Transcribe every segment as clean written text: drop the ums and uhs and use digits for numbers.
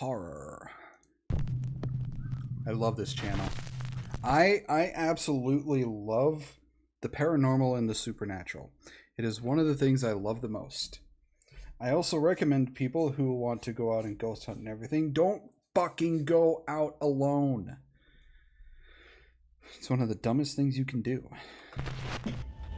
horror. I love this channel. I absolutely love the paranormal and the supernatural. It is one of the things I love the most. I also recommend people who want to go out and ghost hunt and everything, don't fucking go out alone. It's one of the dumbest things you can do.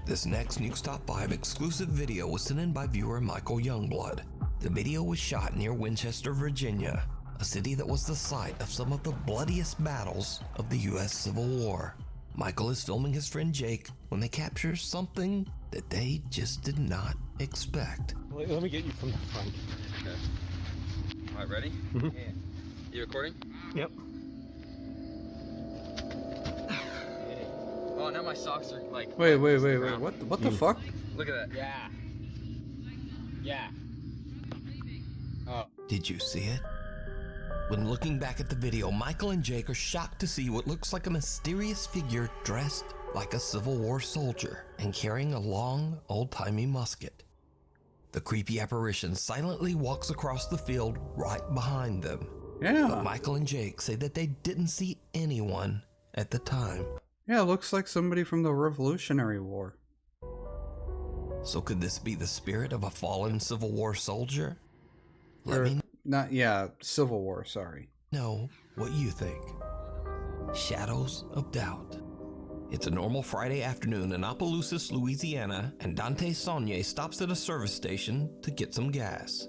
This next Nuke's Top 5 exclusive video was sent in by viewer Michael Youngblood. The video was shot near Winchester, Virginia, a city that was the site of some of the bloodiest battles of the US Civil War. Michael is filming his friend Jake when they capture something that they just did not expect. Let me get you from the front. Okay. All right, ready? Mm-hmm. Yeah. You recording? Yep. Oh, now my socks are like... Wait. What the fuck? Look at that. Yeah. Yeah. Oh. Did you see it? When looking back at the video, Michael and Jake are shocked to see what looks like a mysterious figure dressed like a Civil War soldier and carrying a long, old-timey musket. The creepy apparition silently walks across the field right behind them. Yeah. But Michael and Jake say that they didn't see anyone at the time. Yeah, it looks like somebody from the Revolutionary War. So could this be the spirit of a fallen Civil War soldier? Civil War, sorry. Know what you think. Shadows of Doubt. It's a normal Friday afternoon in Opelousas, Louisiana, and Dante Saunier stops at a service station to get some gas.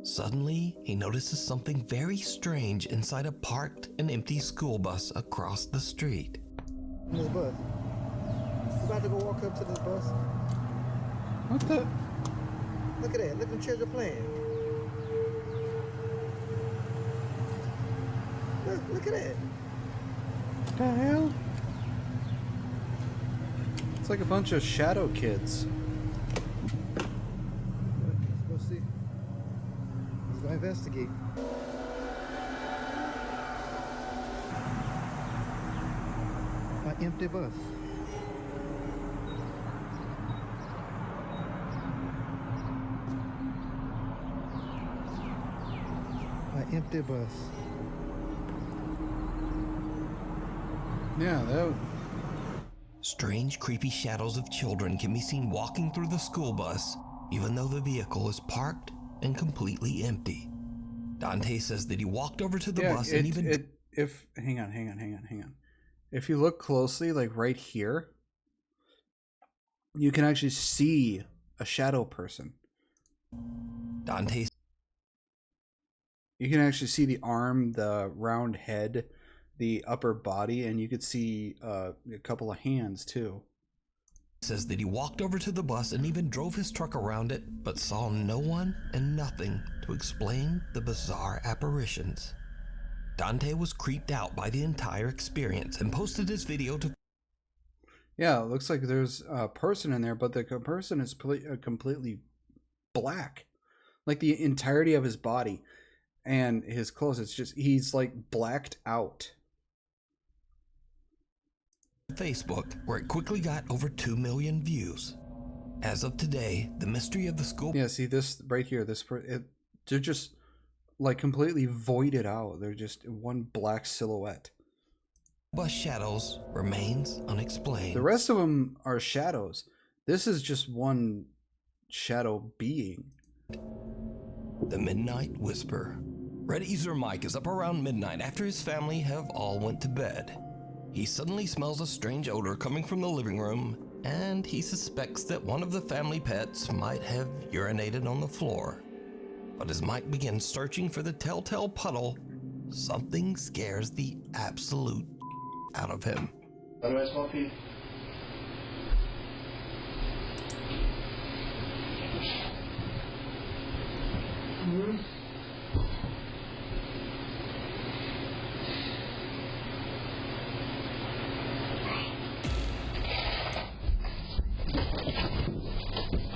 Suddenly, he notices something very strange inside a parked and empty school bus across the street. This bus. You about to go walk up to this bus? What the? Look at that. Look at the children playing. Look at that. What the hell? It's like a bunch of shadow kids. Let's go see. Let's go investigate. An empty bus. An empty bus. Yeah, that. Strange, creepy shadows of children can be seen walking through the school bus, even though the vehicle is parked and completely empty. Dante says that he walked over to the bus and even... Hang on. If you look closely, like right here, you can actually see a shadow person. Dante... You can actually see the arm, the round head, the upper body, and you could see a couple of hands too. Says that he walked over to the bus and even drove his truck around it, but saw no one and nothing to explain the bizarre apparitions. Dante was creeped out by the entire experience and posted his video to... Yeah, it looks like there's a person in there, but the person is completely black. Like the entirety of his body and his clothes, it's just, he's like blacked out. Facebook, where it quickly got over 2 million views. As of today, the mystery of the school... Yeah, see this right here, they're just like completely voided out. They're just one black silhouette. Bus shadows remains unexplained. The rest of them are shadows. This is just one shadow being. The Midnight Whisper. Red Easer Mike is up around midnight after his family have all went to bed. He suddenly smells a strange odor coming from the living room, and he suspects that one of the family pets might have urinated on the floor. But as Mike begins searching for the telltale puddle, something scares the absolute out of him.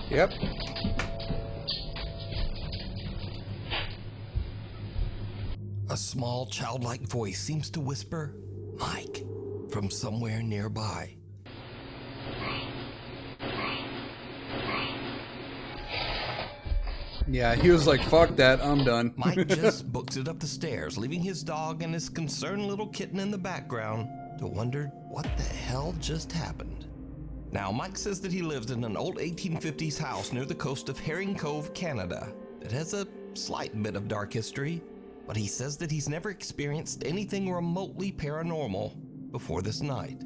Yep. A small childlike voice seems to whisper, "Mike," from somewhere nearby. Yeah, he was like, fuck that, I'm done. Mike just books it up the stairs, leaving his dog and his concerned little kitten in the background to wonder what the hell just happened. Now, Mike says that he lives in an old 1850s house near the coast of Herring Cove, Canada, that has a slight bit of dark history, but he says that he's never experienced anything remotely paranormal before this night.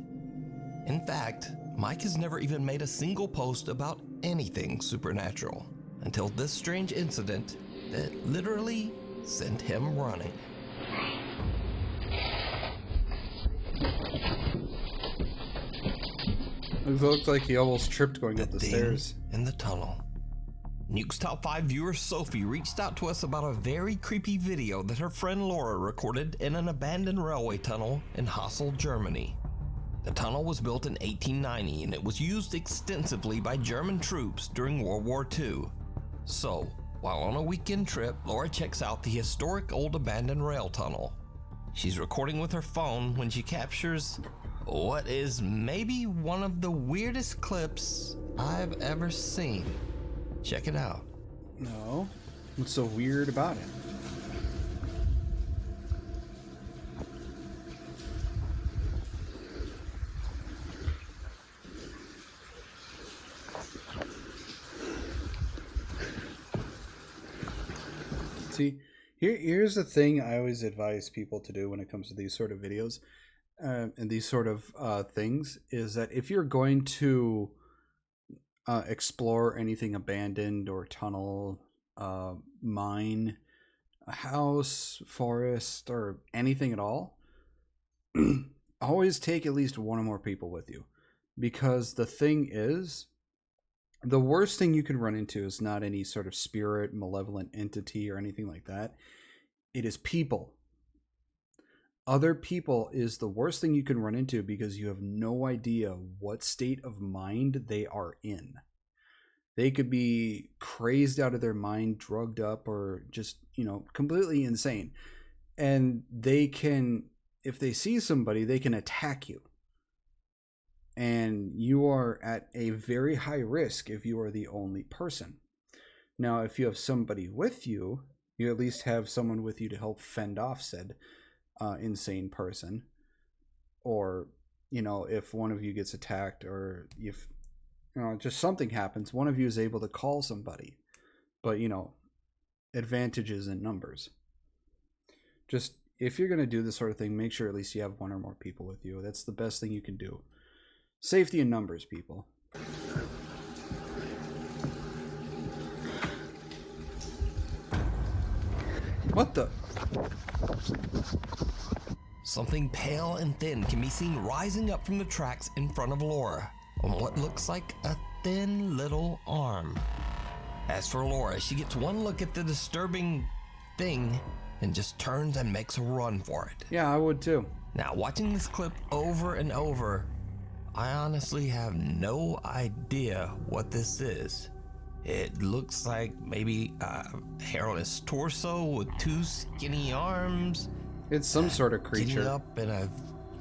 In fact, Mike has never even made a single post about anything supernatural until this strange incident that literally sent him running. It looked like he almost tripped going up the Ding stairs. in the tunnel. Nuke's Top 5 viewer Sophie reached out to us about a very creepy video that her friend Laura recorded in an abandoned railway tunnel in Hassel, Germany. The tunnel was built in 1890 and it was used extensively by German troops during World War II. So, while on a weekend trip, Laura checks out the historic old abandoned rail tunnel. She's recording with her phone when she captures what is maybe one of the weirdest clips I've ever seen. Check it out. No. What's so weird about it? See, here's the thing I always advise people to do when it comes to these sort of videos and these sort of things, is that if you're going to explore anything abandoned or tunnel, mine, a house, forest, or anything at all, always take at least one or more people with you. Because the thing is, the worst thing you can run into is not any sort of spirit, malevolent entity, or anything like that. It is people. Other people is the worst thing you can run into because you have no idea what state of mind they are in. They could be crazed out of their mind, drugged up, or just, completely insane. And they can, if they see somebody, they can attack you. And you are at a very high risk if you are the only person. Now, if you have somebody with you, you at least have someone with you to help fend off said insane person. Or, if one of you gets attacked, or if, just something happens, one of you is able to call somebody. But, advantages in numbers. Just, if you're going to do this sort of thing, make sure at least you have one or more people with you. That's the best thing you can do. Safety in numbers, people. What the? Something pale and thin can be seen rising up from the tracks in front of Laura on what looks like a thin little arm. As for Laura, she gets one look at the disturbing thing and just turns and makes a run for it. Yeah, I would too. Now, watching this clip over and over, I honestly have no idea what this is. It looks like maybe a hairless torso with two skinny arms. It's some sort of Getting creature. up in a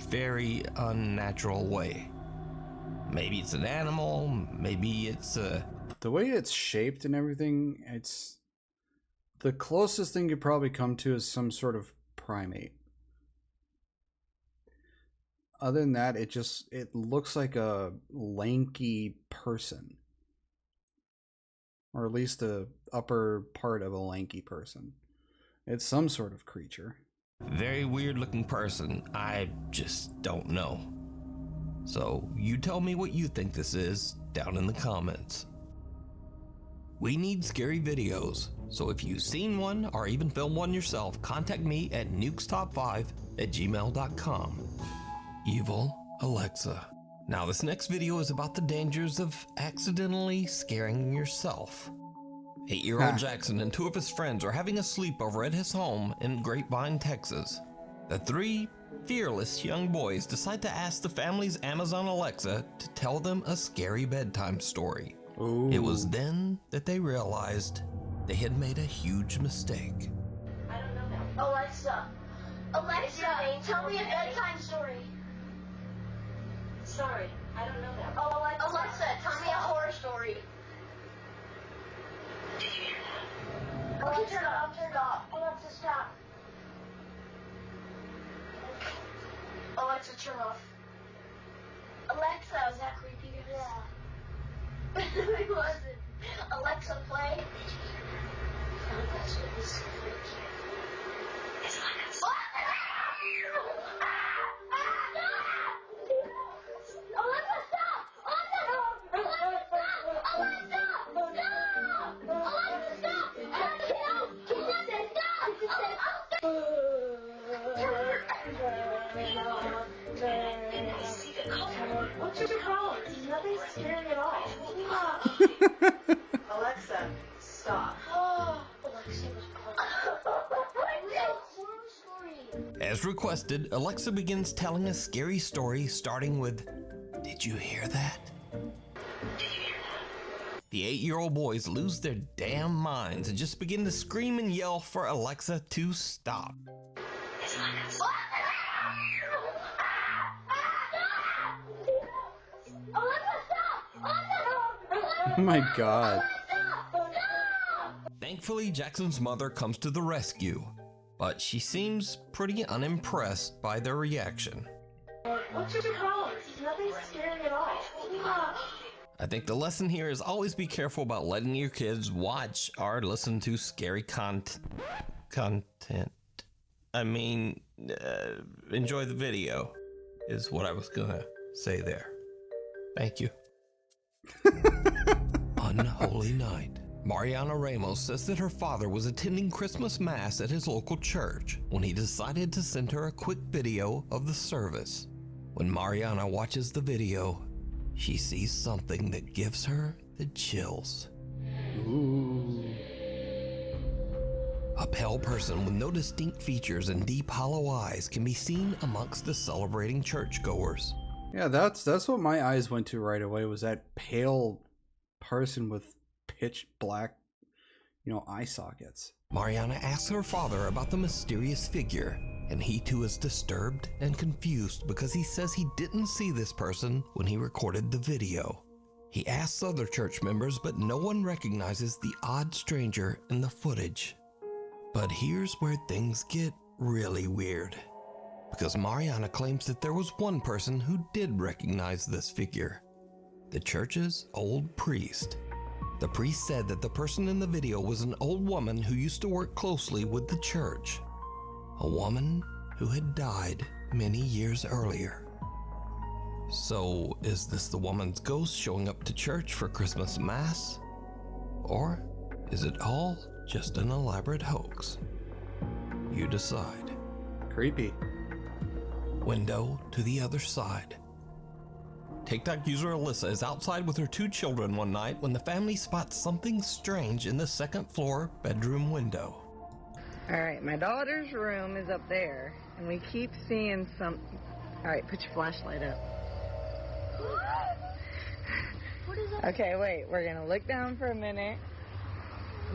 very unnatural way. Maybe it's an animal, maybe it's a... The way it's shaped and everything, it's... The closest thing you probably come to is some sort of primate. Other than that, it looks like a lanky person. Or at least the upper part of a lanky person. It's some sort of creature. very weird looking person. I just don't know. So you tell me what you think this is down in the comments. We need scary videos, so if you've seen one or even filmed one yourself, contact me at nukestop5@gmail.com. Evil Alexa. Now this next video is about the dangers of accidentally scaring yourself. 8-year-old Jackson and 2 of his friends are having a sleepover at his home in Grapevine, Texas. The 3 fearless young boys decide to ask the family's Amazon Alexa to tell them a scary bedtime story. Ooh. It was then that they realized they had made a huge mistake. I don't know that. Alexa, tell me a bedtime story. Sorry, I don't know that. Alexa, tell me a horror story. Did you hear that? Alexa, I'm turned off. Alexa, stop. Alexa, turn off. Alexa, was that creepy? Yeah. It wasn't. Alexa, play. Alexa, this is creepy. It's Alexa. Alexa, stop! Alexa, what's your problem? Nothing's scary at all. Alexa, stop. Alexa was As requested, Alexa begins telling a scary story starting with, "Did you hear that?" The 8-year-old boys lose their damn minds and just begin to scream and yell for Alexa to stop. Oh my god. Thankfully, Jackson's mother comes to the rescue, but she seems pretty unimpressed by their reaction. What's your problem? Nothing's scary at all. I think the lesson here is always be careful about letting your kids watch or listen to scary content. I mean, enjoy the video is what I was gonna say there. Thank you. Unholy night. Mariana Ramos says that her father was attending Christmas Mass at his local church when he decided to send her a quick video of the service. When Mariana watches the video, she sees something that gives her the chills. Ooh. A pale person with no distinct features and deep hollow eyes can be seen amongst the celebrating churchgoers. Yeah, that's what my eyes went to right away, was that pale person with pitch black, eye sockets. Mariana asks her father about the mysterious figure, and he too is disturbed and confused because he says he didn't see this person when he recorded the video. He asks other church members, but no one recognizes the odd stranger in the footage. But here's where things get really weird, because Mariana claims that there was one person who did recognize this figure, the church's old priest. The priest said that the person in the video was an old woman who used to work closely with the church, a woman who had died many years earlier. So, is this the woman's ghost showing up to church for Christmas Mass? Or is it all just an elaborate hoax? You decide. Creepy. Window to the other side. TikTok user Alyssa is outside with her 2 children one night when the family spots something strange in the second floor bedroom window. All right, my daughter's room is up there, and we keep seeing some. All right, put your flashlight up. What is that? Okay, wait, we're gonna look down for a minute,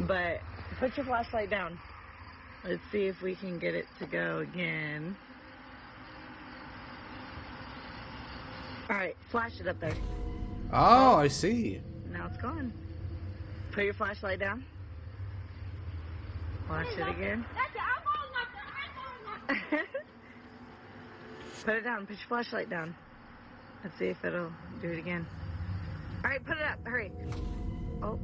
but put your flashlight down. Let's see if we can get it to go again. All right, flash it up there. Oh, I see. Now it's gone. Put your flashlight down. Flash it again. Put it down. Put your flashlight down. Let's see if it'll do it again. All right, put it up. Hurry. Oh.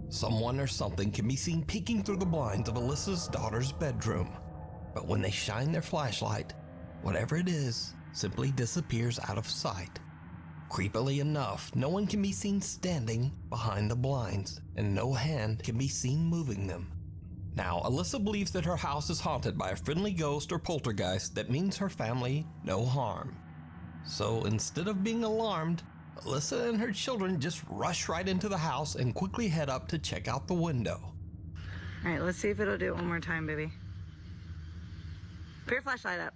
Someone or something can be seen peeking through the blinds of Alyssa's daughter's bedroom. But when they shine their flashlight, whatever it is simply disappears out of sight. Creepily enough, no one can be seen standing behind the blinds, and no hand can be seen moving them. Now, Alyssa believes that her house is haunted by a friendly ghost or poltergeist that means her family no harm. So instead of being alarmed, Alyssa and her children just rush right into the house and quickly head up to check out the window. All right, let's see if it'll do it one more time, baby. Put your flashlight up.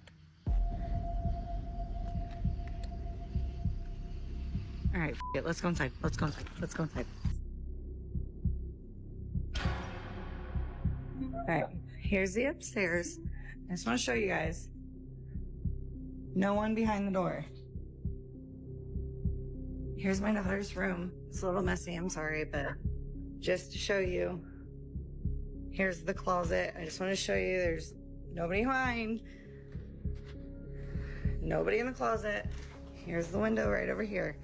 All right, it. Let's go inside. Let's go inside. Let's go inside. All right, here's the upstairs. I just want to show you guys. No one behind the door. Here's my daughter's room. It's a little messy, I'm sorry, but just to show you. Here's the closet. I just want to show you there's nobody behind. Nobody in the closet. Here's the window right over here.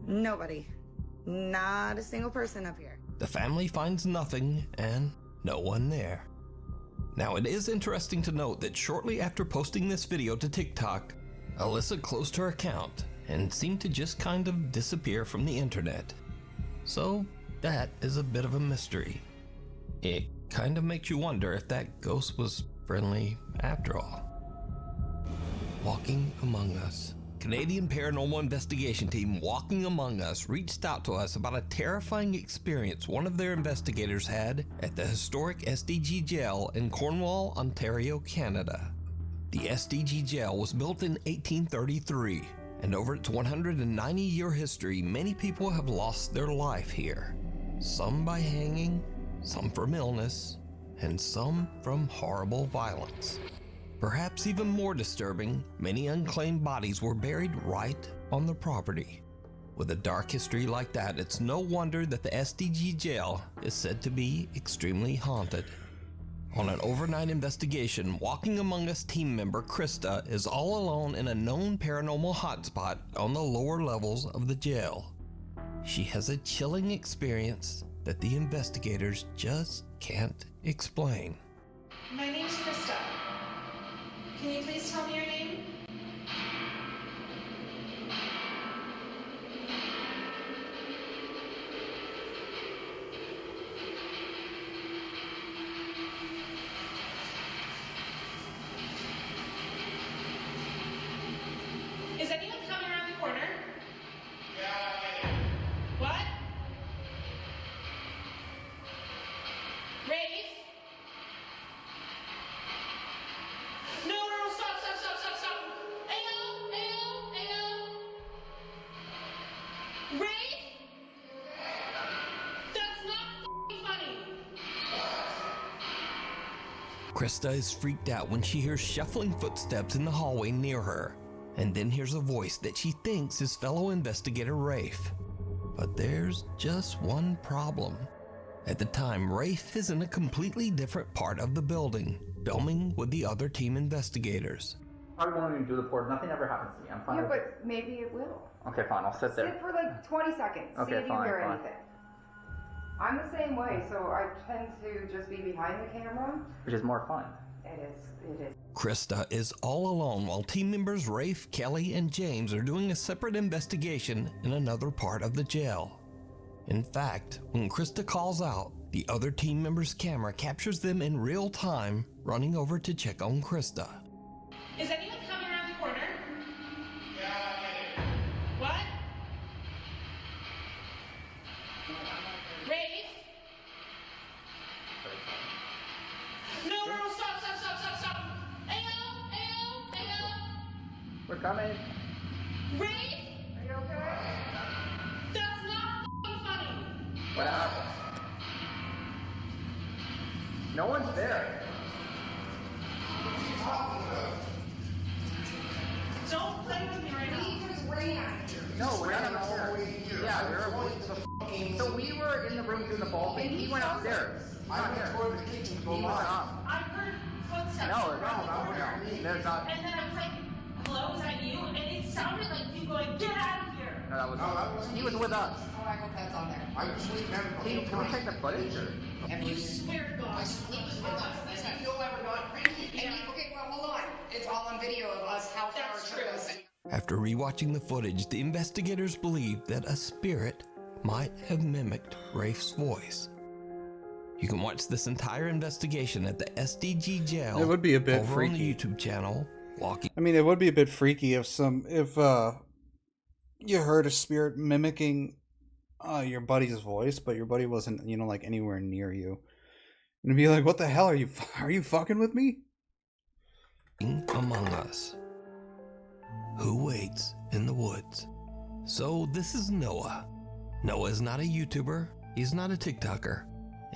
Nobody. Not a single person up here. The family finds nothing and no one there. Now, it is interesting to note that shortly after posting this video to TikTok, Alyssa closed her account and seemed to just kind of disappear from the internet. So that is a bit of a mystery. It kind of makes you wonder if that ghost was friendly after all. Walking Among Us. Canadian paranormal investigation team Walking Among Us reached out to us about a terrifying experience one of their investigators had at the historic SDG jail in Cornwall, Ontario, Canada. The SDG jail was built in 1833, and over its 190-year history, many people have lost their life here. Some by hanging, some from illness, and some from horrible violence. Perhaps even more disturbing, many unclaimed bodies were buried right on the property. With a dark history like that, it's no wonder that the SDG jail is said to be extremely haunted. On an overnight investigation, Walking Among Us team member Krista is all alone in a known paranormal hotspot on the lower levels of the jail. She has a chilling experience that the investigators just can't explain. My name's Krista. Can you please tell me your name? Is anyone coming around the corner? Yeah. What? Rafe? No, stop. Ayo. Rafe? That's not funny. Krista is freaked out when she hears shuffling footsteps in the hallway near her, and then hears a voice that she thinks is fellow investigator Rafe. But there's just one problem. At the time, Rafe is in a completely different part of the building, filming with the other team investigators. Probably won't even do the port. Nothing ever happens to me. I'm fine. Yeah, but maybe it will. Okay, fine. I'll sit there. Sit for like 20 seconds. Okay, See if you fine, hear fine. anything. I'm the same way, so I tend to just be behind the camera. Which is more fun. It is. Krista is all alone while team members Rafe, Kelly, and James are doing a separate investigation in another part of the jail. In fact, when Krista calls out, the other team member's camera captures them in real time running over to check on Krista. Is anyone coming around the corner? Yeah. What? Rafe? No, stop. Ayo. We're coming. Rafe? Are you okay? That's not funny. What happened? No one's there. Don't play with me right now. We just ran. No, we're not in the hallway. Yeah, so we were in the room doing the ball thing. He went upstairs. I'm here. He went up. I heard footsteps. No, there's not. And then I was like, hello, is that you? And it sounded like you going, get out of here. No, that was. He was with us. Oh, I hope that's on there. Can we check the footage? You swear to God. Okay, well, hold on. It's all on video of us, how far That's it took true. us. After rewatching the footage, the investigators believe that a spirit might have mimicked Rafe's voice. You can watch this entire investigation at the SDG jail. It would be a bit over freaky. on the YouTube channel, Walking. I mean, it would be a bit freaky if you heard a spirit mimicking your buddy's voice, but your buddy wasn't, like anywhere near you. And it'd be like, what the hell are you fucking with me? Among Us. Who waits in the woods? So this is Noah. Noah is not a YouTuber. He's not a TikToker.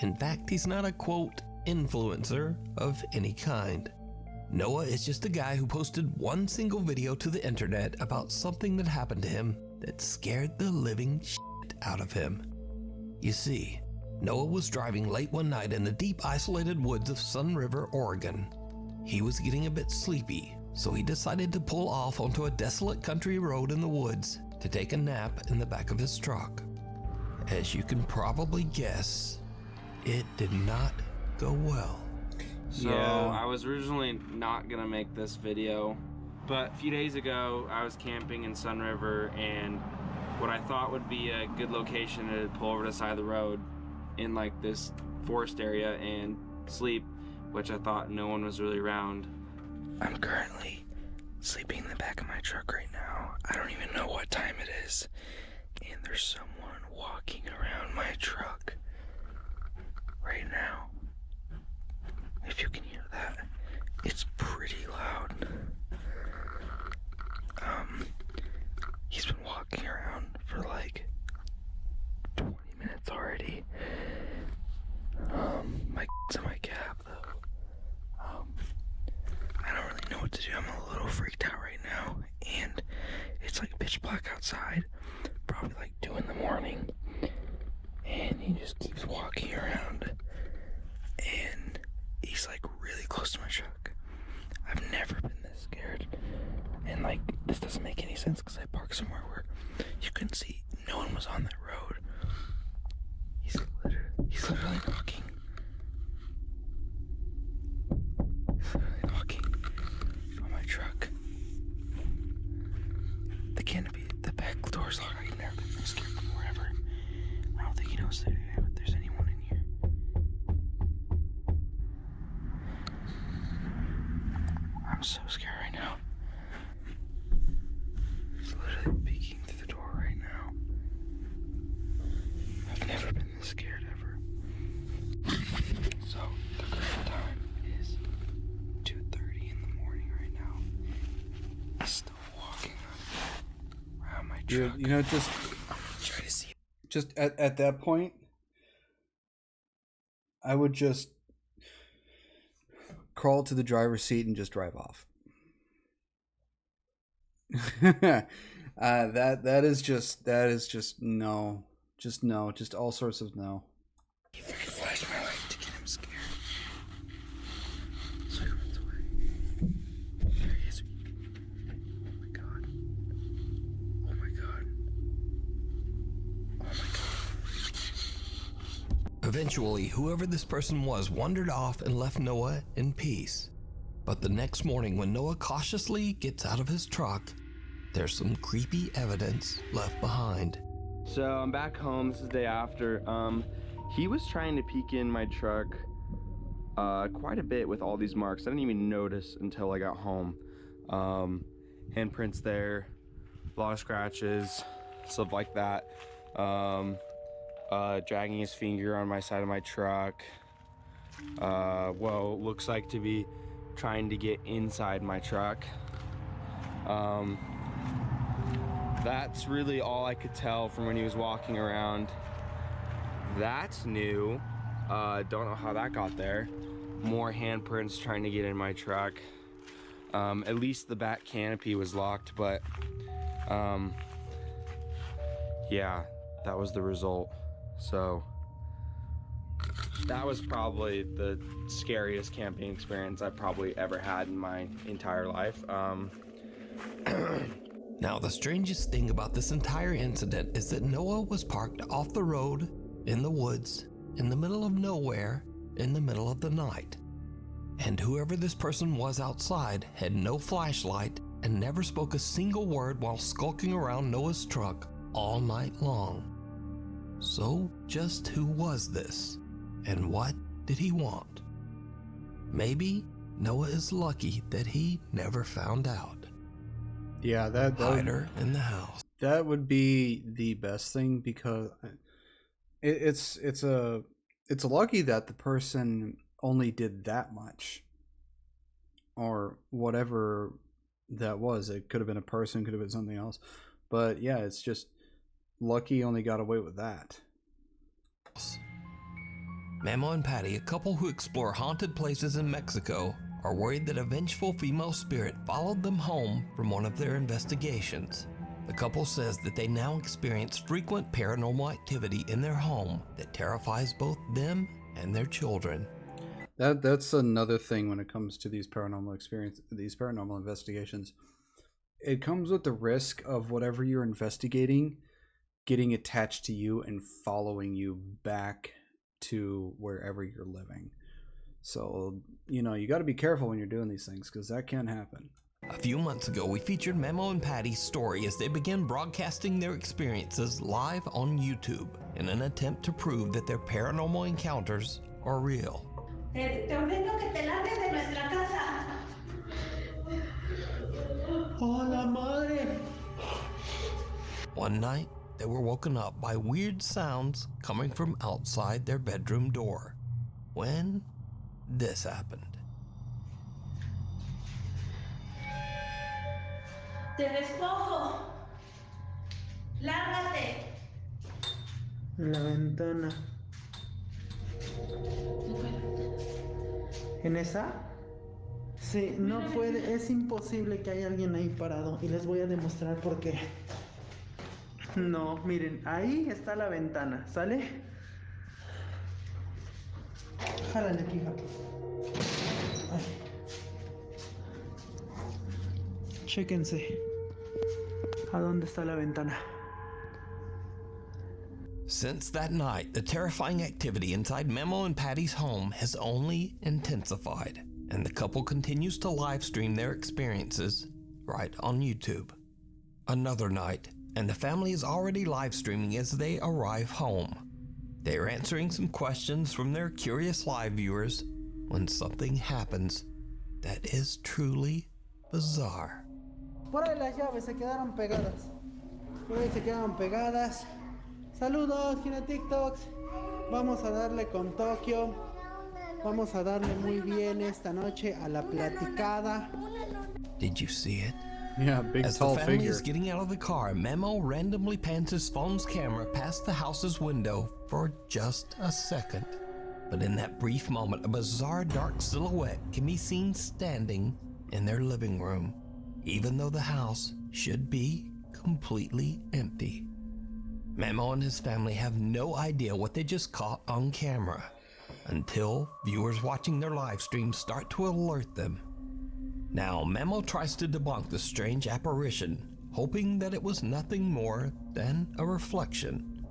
In fact, he's not a quote influencer of any kind. Noah is just a guy who posted one single video to the internet about something that happened to him that scared the living shit out of him. You see, Noah was driving late one night in the deep isolated woods of Sun River, Oregon. He was getting a bit sleepy, so he decided to pull off onto a desolate country road in the woods to take a nap in the back of his truck. As you can probably guess, it did not go well. So I was originally not gonna make this video, but a few days ago I was camping in Sun River, and what I thought would be a good location to pull over to the side of the road in like this forest area and sleep, which I thought no one was really around. I'm currently sleeping in the back of my truck right now. I don't even know what time it is, and there's someone walking around my truck right now. If you can hear that, it's pretty loud. He's been walking around for like 20 minutes already. My in my cab though. I don't really know what to do. I'm a little freaked out right now, and it's like pitch black outside, probably like 2 in the morning, and he just keeps walking around, and he's like really close to my truck. I've never been this scared, and like this doesn't make any sense because I parked somewhere where you can see no one was on that road. He's literally knocking. He's literally knocking on my truck. The canopy, the back door's locked. I've never been scared before ever. I don't think he knows that there's anyone in here. I'm so scared right now. He's literally peeking through the door right now. I've never been this scared ever. So, the current time is 2:30 in the morning right now. He's still walking around my truck. You know, just Try to see. just at that point, I would just crawl to the driver's seat and just drive off. That is just no, just all sorts of no. If I could flash my light to get him scared. So he runs away. There he is. Oh my god. Oh my god. Oh my god. Eventually, whoever this person was wandered off and left Noah in peace. But the next morning, when Noah cautiously gets out of his truck, there's some creepy evidence left behind. So I'm back home. This is the day after. He was trying to peek in my truck quite a bit with all these marks. I didn't even notice until I got home. Handprints there, a lot of scratches, stuff like that. Dragging his finger on my side of my truck. Looks like to be trying to get inside my truck. That's really all I could tell from when he was walking around. That's new. Don't know how that got there. More handprints trying to get in my truck. At least the back canopy was locked, but yeah, that was the result. So that was probably the scariest camping experience I've probably ever had in my entire life. Now, the strangest thing about this entire incident is that Noah was parked off the road, in the woods, in the middle of nowhere, in the middle of the night. And whoever this person was outside had no flashlight and never spoke a single word while skulking around Noah's truck all night long. So, just who was this? And what did he want? Maybe Noah is lucky that he never found out. Yeah, that Hider in the house. That would be the best thing, because it's lucky that the person only did that much, or whatever that was. It could have been a person, could have been something else, but yeah, it's just lucky he only got away with that. Memo and Patty, a couple who explore haunted places in Mexico, are worried that a vengeful female spirit followed them home from one of their investigations. The couple says that they now experience frequent paranormal activity in their home that terrifies both them and their children. That's another thing when it comes to these paranormal investigations. It comes with the risk of whatever you're investigating getting attached to you and following you back to wherever you're living. So, you got to be careful when you're doing these things because that can happen. A few months ago, we featured Memo and Patty's story as they began broadcasting their experiences live on YouTube in an attempt to prove that their paranormal encounters are real. Te ordeno que te largues de nuestra casa. ¡Hola, madre! One night, they were woken up by weird sounds coming from outside their bedroom door. When this happened. Te despojo. Lárgate. En la ventana. ¿En esa? Sí, no puede, es imposible que haya alguien ahí parado y les voy a demostrar por qué. No, miren, ahí está la ventana, ¿sale? Jálale aquí, hija. Ay. Chéquense. ¿A dónde está la ventana? Since that night, the terrifying activity inside Memo and Patty's home has only intensified, and the couple continues to live stream their experiences right on YouTube. Another night, and the family is already live streaming as they arrive home. They are answering some questions from their curious live viewers when something happens that is truly bizarre. Por ahí las llaves se quedaron pegadas. Por ahí se quedaron pegadas. Saludos, Gina TikToks. Vamos a darle con Tokio. Vamos a darle muy bien esta noche a la platicada. Did you see it? Yeah, big As tall the family figure. is getting out of the car, Memo randomly pans his phone's camera past the house's window for just a second. But in that brief moment, a bizarre dark silhouette can be seen standing in their living room, even though the house should be completely empty. Memo and his family have no idea what they just caught on camera until viewers watching their live stream start to alert them. Now, Memo tries to debunk the strange apparition, hoping that it was nothing more than a reflection,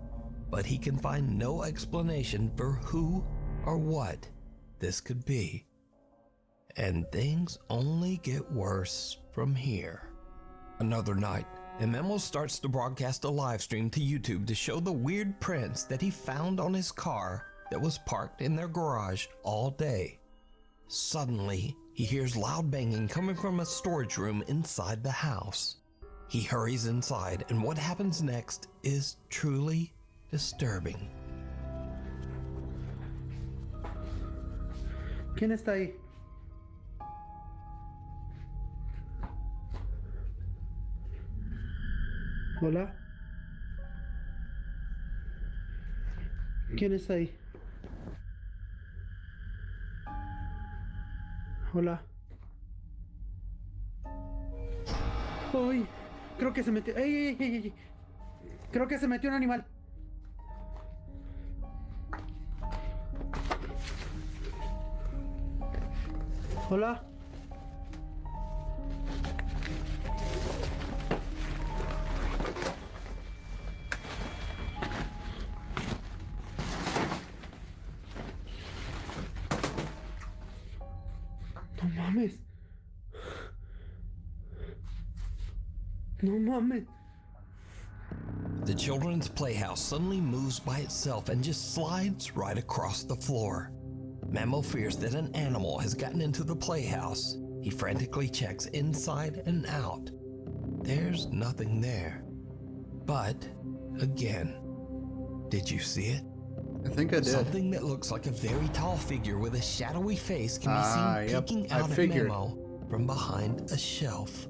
but he can find no explanation for who or what this could be. And things only get worse from here. Another night, and Memo starts to broadcast a live stream to YouTube to show the weird prints that he found on his car that was parked in their garage all day. Suddenly, he hears loud banging coming from a storage room inside the house. He hurries inside, and what happens next is truly disturbing. ¿Quién está ahí? Hola. ¿Quién está ahí? Hola. Uy, creo que se metió. ¡Ey, ey, ey, ey! Creo que se metió un animal. Hola. No mames. No mames. The children's playhouse suddenly moves by itself and just slides right across the floor. Memo fears that an animal has gotten into the playhouse. He frantically checks inside and out. There's nothing there. But, again, did you see it? I think I did. Something that looks like a very tall figure with a shadowy face can be seen peeking out at Memo from behind a shelf.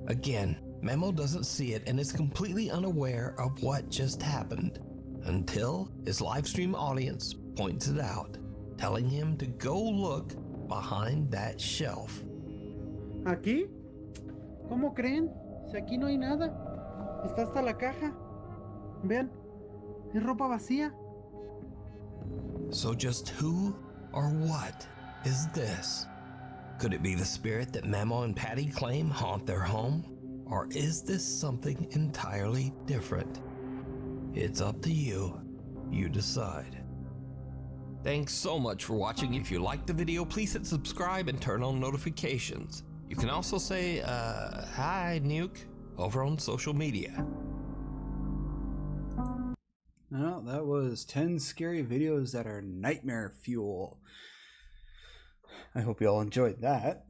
Again, Memo doesn't see it and is completely unaware of what just happened until his livestream audience points it out, telling him to go look behind that shelf. ¿Aquí? ¿Cómo creen? Si aquí no hay nada. Está hasta la caja. Vean, es ropa vacía. So just who or what is this? Could it be the spirit that Memo and Patty claim haunt their home? Or is this something entirely different? It's up to you. You decide. Thanks so much for watching. If you liked the video, please hit subscribe and turn on notifications. You can also say, hi, Nuke, over on social media. Well, that was 10 scary videos that are nightmare fuel. I hope you all enjoyed that.